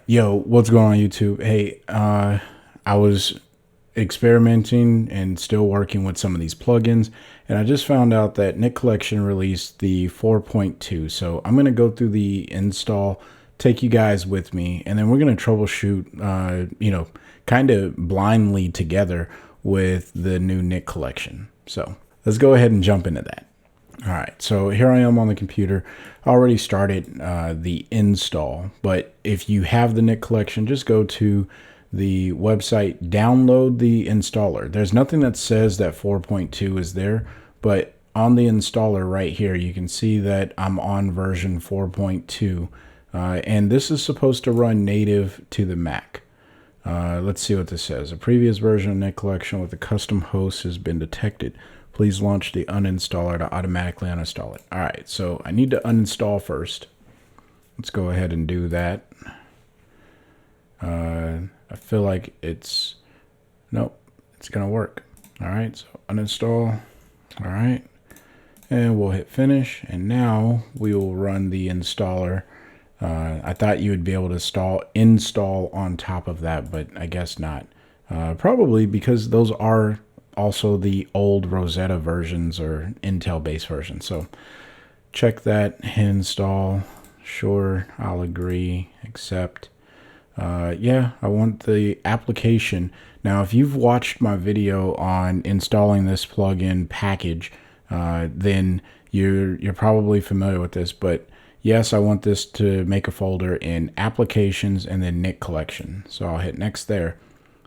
Yo, what's going on YouTube? Hey, I was experimenting and still working with some of these plugins, and I just found out that Nik Collection released the 4.2. So I'm going to go through the install, take you guys with me, and then we're going to troubleshoot, kind of blindly together with the new Nik Collection. So let's go ahead and jump into that. All right, so here I am on the computer. I already started the install, but if you have the Nik Collection, just go to the website, download the installer. There's nothing that says that 4.2 is there, but on the installer right here, you can see that I'm on version 4.2, and this is supposed to run native to the Mac. Let's see what this says. A previous version of Nik Collection with a custom host has been detected. Please launch the uninstaller to automatically uninstall it. All right, so I need to uninstall first. Let's go ahead and do that. I feel like it's going to work. All right, so uninstall. All right, and we'll hit finish. And now we will run the installer. I thought you would be able to install on top of that, but I guess not. Probably because those are also the old Rosetta versions or Intel based versions. So check that, hit install. Sure, I'll agree, accept. Yeah, I want the application. Now, if you've watched my video on installing this plugin package, then you're probably familiar with this, but yes, I want this to make a folder in applications and then Nik Collection. So I'll hit next there.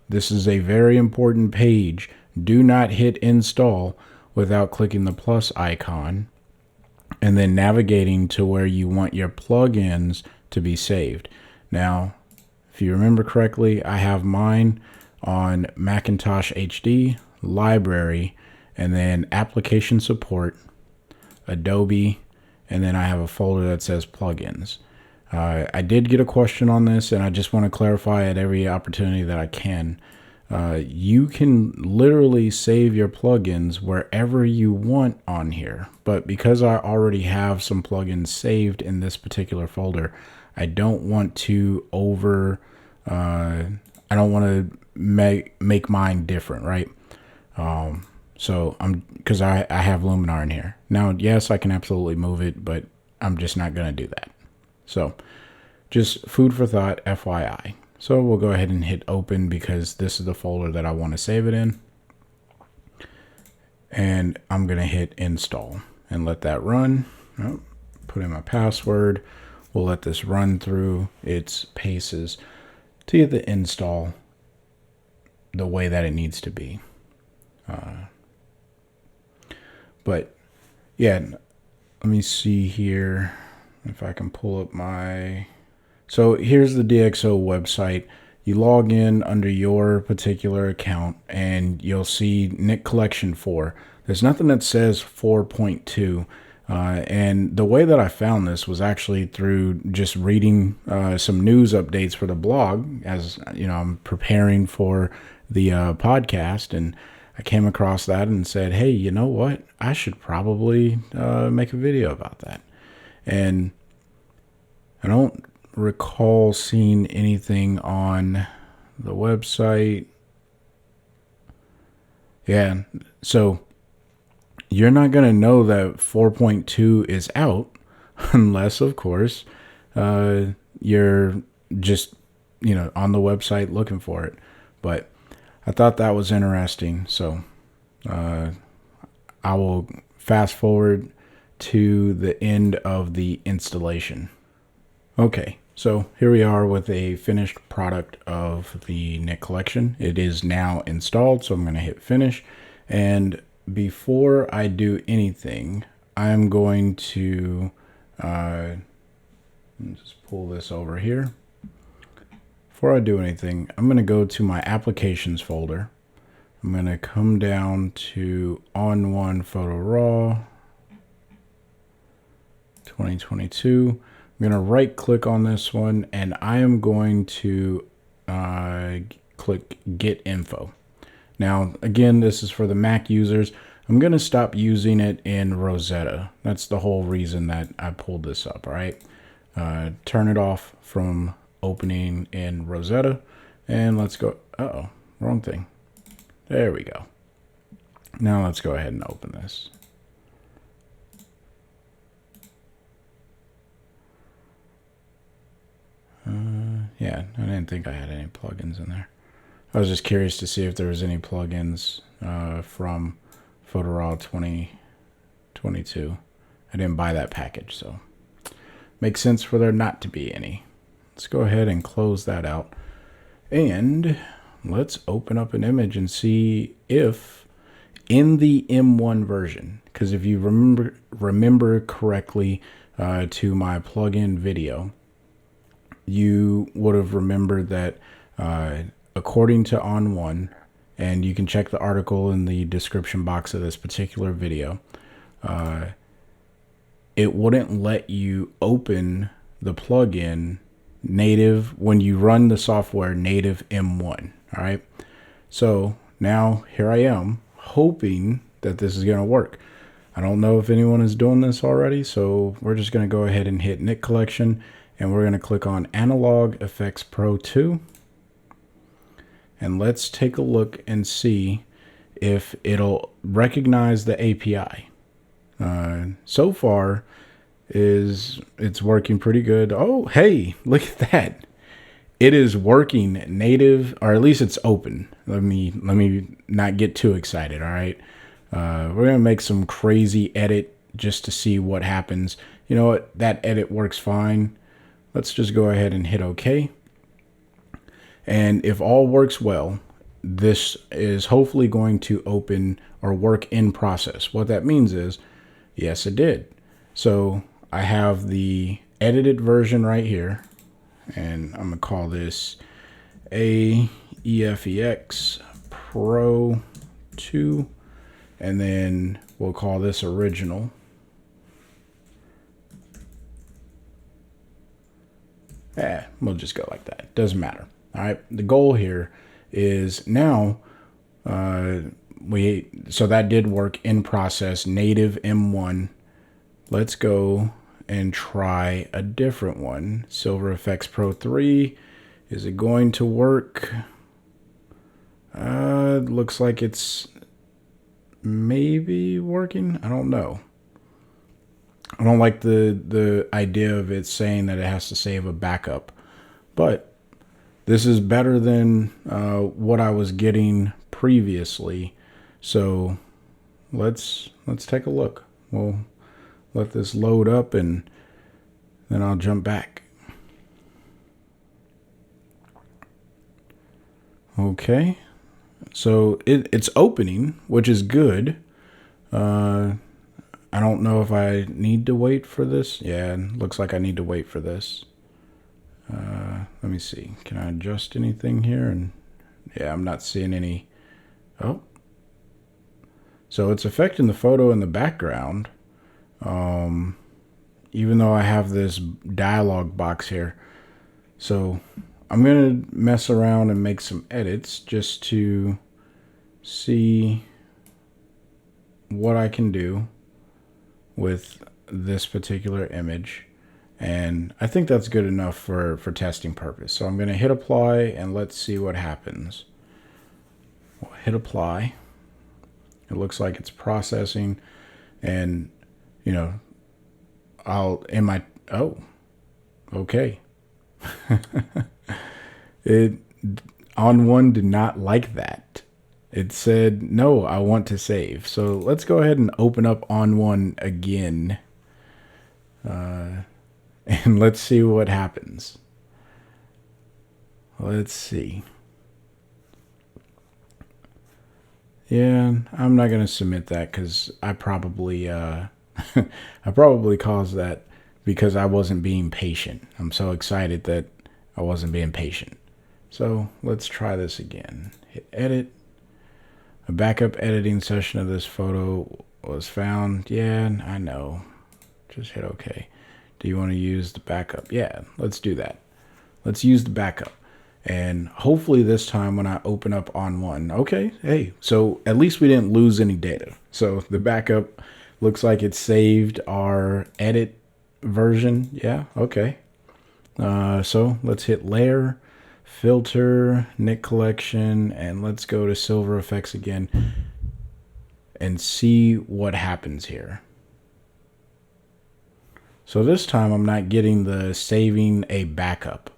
This is a very important page. Do not hit install without clicking the plus icon and then navigating to where you want your plugins to be saved. Now, if you remember correctly, I have mine on Macintosh HD, library, and then application support, Adobe, and then I have a folder that says plugins. I did get a question on this, and I just want to clarify at every opportunity that I can. You can literally save your plugins wherever you want on here, but because I already have some plugins saved in this particular folder, I don't want to I don't want to make mine different, right? So because I have Luminar in here. Now, yes, I can absolutely move it, but I'm just not going to do that. So just food for thought, FYI. So we'll go ahead and hit open because this is the folder that I want to save it in. And I'm going to hit install and let that run. Oh, put in my password. We'll let this run through its paces to get the install the way that it needs to be. But yeah, let me see here if I can pull up my... So here's the DxO website. You log in under your particular account and you'll see Nik Collection 4. There's nothing that says 4.2. And the way that I found this was actually through just reading some news updates for the blog. As you know, I'm preparing for the podcast, and I came across that and said, hey, you know what? I should probably make a video about that. And I don't recall seeing anything on the website. Yeah, so you're not going to know that 4.2 is out unless, of course, you're just, on the website looking for it. But I thought that was interesting. So I will fast forward to the end of the installation. Okay, so here we are with a finished product of the Nik Collection. It is now installed, so I'm going to hit finish. And before I do anything, I'm going to just pull this over here. Before I do anything, I'm going to go to my applications folder. I'm going to come down to ON1 Photo Raw 2022. I'm going to right click on this one, and I am going to click Get Info. Now, again, this is for the Mac users. I'm going to stop using it in Rosetta. That's the whole reason that I pulled this up, all right? Turn it off from opening in Rosetta. And let's go. Uh-oh, wrong thing. There we go. Now let's go ahead and open this. Yeah, I didn't think I had any plugins in there. I was just curious to see if there was any plugins from Photo Raw 2022. I didn't buy that package, so makes sense for there not to be any. Let's go ahead and close that out. And let's open up an image and see if in the M1 version, because if you remember correctly to my plugin video, you would have remembered that according to ON1, and you can check the article in the description box of this particular video, it wouldn't let you open the plugin native when you run the software native M1. All right. So now here I am hoping that this is going to work. I don't know if anyone is doing this already, so we're just going to go ahead and hit Nik Collection, and we're going to click on Analog Effects Pro 2. And let's take a look and see if it'll recognize the API. So far it's working pretty good. Oh, hey, look at that. It is working native, or at least it's open. Let me not get too excited. All right. We're going to make some crazy edit just to see what happens. You know what? That edit works fine. Let's just go ahead and hit OK. And if all works well, this is hopefully going to open or work in process. What that means is, yes, it did. So I have the edited version right here, and I'm going to call this AEFEX Pro 2, and then we'll call this original. We'll just go like that. Doesn't matter. All right. The goal here is now, so that did work in process, native M1. Let's go and try a different one. Silver FX Pro 3. Is it going to work? Looks like it's maybe working. I don't know. I don't like the idea of it saying that it has to save a backup, but this is better than what I was getting previously. So let's take a look. We'll let this load up and then I'll jump back. Okay. So it's opening, which is good. I don't know if I need to wait for this. Yeah, looks like I need to wait for this. Let me see. Can I adjust anything here? And yeah, I'm not seeing any. Oh. So it's affecting the photo in the background. Even though I have this dialog box here. So I'm going to mess around and make some edits just to see what I can do with this particular image. And I think that's good enough for testing purpose. So I'm going to hit apply and let's see what happens. We'll hit apply. It looks like it's processing, and you know, oh, okay. ON1 did not like that. It said, no, I want to save. So let's go ahead and open up ON1 again. And let's see what happens. Let's see. Yeah, I'm not going to submit that because I probably I probably caused that because I wasn't being patient. I'm so excited that I wasn't being patient. So let's try this again. Hit edit. A backup editing session of this photo was found. Yeah, I know. Just hit OK. Do you want to use the backup? Yeah, let's do that. Let's use the backup. And hopefully this time when I open up ON1, okay, hey, so at least we didn't lose any data. So the backup looks like it saved our edit version. Yeah, okay. So let's hit layer, filter, Nik Collection, and let's go to silver effects again and see what happens here. So this time I'm not getting the saving a backup.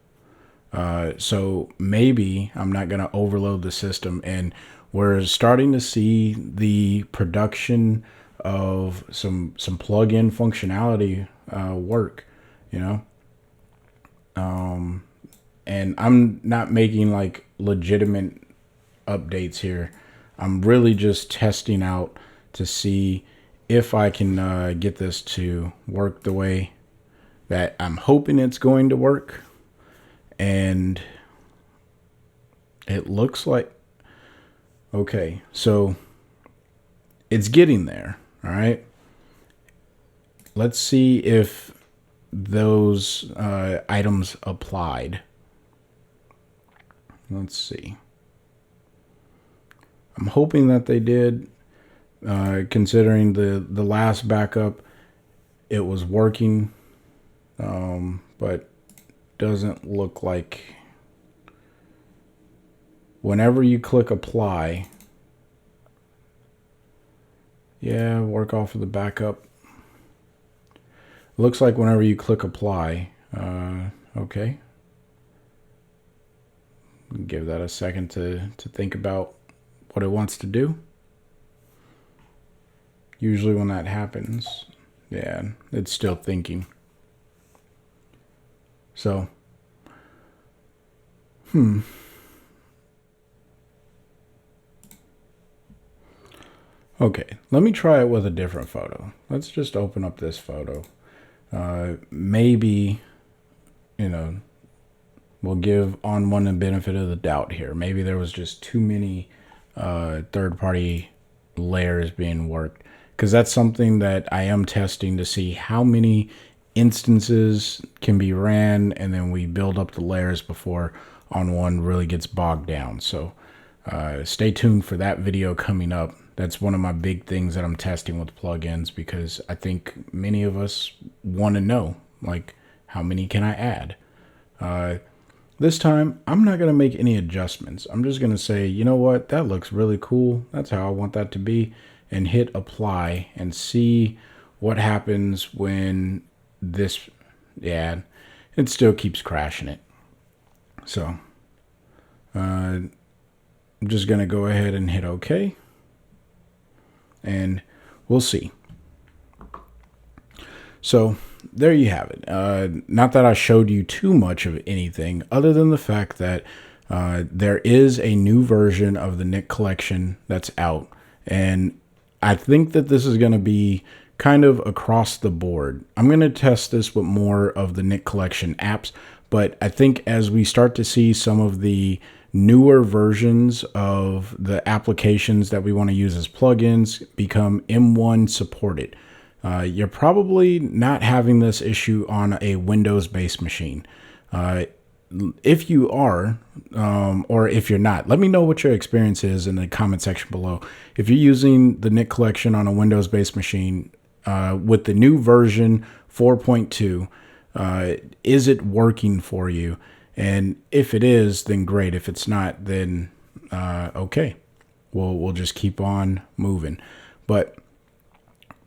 So maybe I'm not going to overload the system, and we're starting to see the production of some plug-in functionality work, you know. And I'm not making like legitimate updates here. I'm really just testing out to see if I can get this to work the way that I'm hoping it's going to work. And it looks like, okay, so it's getting there. All right. Let's see if those items applied. Let's see. I'm hoping that they did, considering the last backup, it was working, but doesn't look like. Whenever you click apply, yeah, work off of the backup. Looks like whenever you click apply, okay. Give that a second to think about what it wants to do. Usually when that happens, yeah, it's still thinking. So, okay, let me try it with a different photo. Let's just open up this photo. Maybe, you know, we'll give ON1 the benefit of the doubt here. Maybe there was just too many third-party layers being worked, because that's something that I am testing to see how many instances can be ran, and then we build up the layers before ON1 really gets bogged down. So stay tuned for that video coming up. That's one of my big things that I'm testing with plugins, because I think many of us want to know, like, how many can I add? This time, I'm not going to make any adjustments. I'm just going to say, you know what, that looks really cool. That's how I want that to be. And hit apply and see what happens when this, yeah, it still keeps crashing it. So, I'm just going to go ahead and hit OK. And we'll see. So there you have it. Not that I showed you too much of anything other than the fact that there is a new version of the Nik Collection that's out. And I think that this is going to be kind of across the board. I'm going to test this with more of the Nik Collection apps, but I think as we start to see some of the newer versions of the applications that we want to use as plugins become M1 supported, you're probably not having this issue on a Windows-based machine. If you are, or if you're not, let me know what your experience is in the comment section below. If you're using the Nik Collection on a Windows-based machine with the new version 4.2, is it working for you? And if it is, then great. If it's not, then okay. We'll just keep on moving. But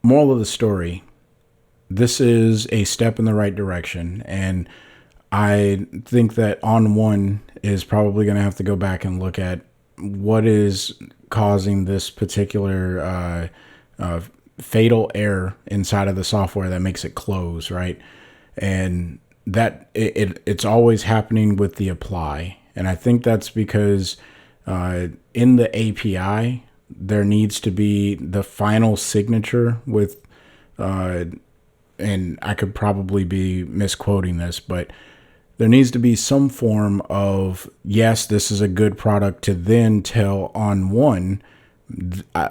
moral of the story, this is a step in the right direction, and I think that ON1 is probably going to have to go back and look at what is causing this particular fatal error inside of the software that makes it close, right? And that it's always happening with the apply. And I think that's because in the API, there needs to be the final signature with, and I could probably be misquoting this, but there needs to be some form of, yes, this is a good product, to then tell ON1,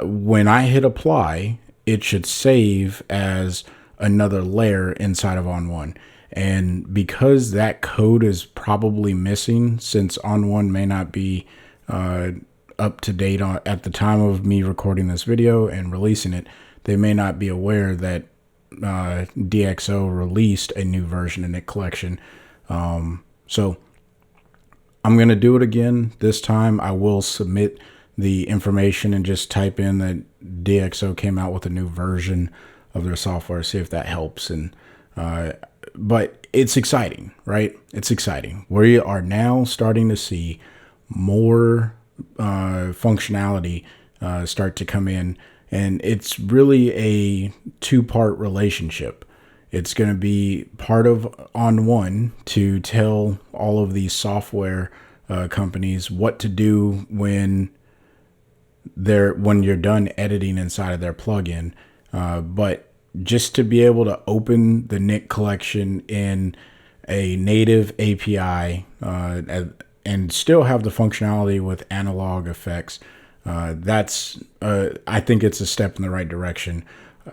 when I hit apply, it should save as another layer inside of ON1. And because that code is probably missing, since ON1 may not be up to date at the time of me recording this video and releasing it, they may not be aware that DxO released a new version of Nik Collection. So I'm going to do it again. This time I will submit the information and just type in that DxO came out with a new version of their software, see if that helps. And but it's exciting, right? It's exciting. We are now starting to see more functionality start to come in, and it's really a two-part relationship. It's going to be part of ON1 to tell all of these software companies what to do when you're done editing inside of their plugin. But just to be able to open the Nik collection in a native API and still have the functionality with analog effects, that's I think it's a step in the right direction.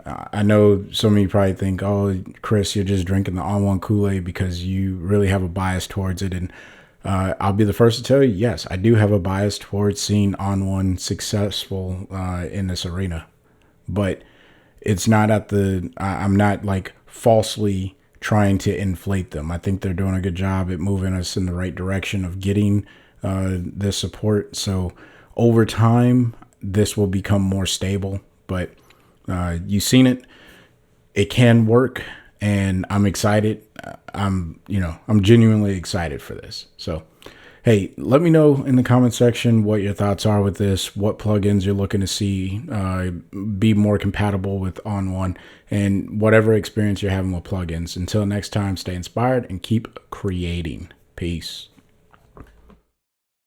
I know some of you probably think, oh, Chris, you're just drinking the ON1 Kool-Aid because you really have a bias towards it. And I'll be the first to tell you, yes, I do have a bias towards seeing ON1 successful in this arena. But it's not I'm not like falsely trying to inflate them. I think they're doing a good job at moving us in the right direction of getting this support. So over time, this will become more stable. But you've seen it. It can work, and I'm excited. I'm genuinely excited for this. So, hey, let me know in the comment section what your thoughts are with this, what plugins you're looking to see be more compatible with ON1, and whatever experience you're having with plugins. Until next time, stay inspired and keep creating. Peace.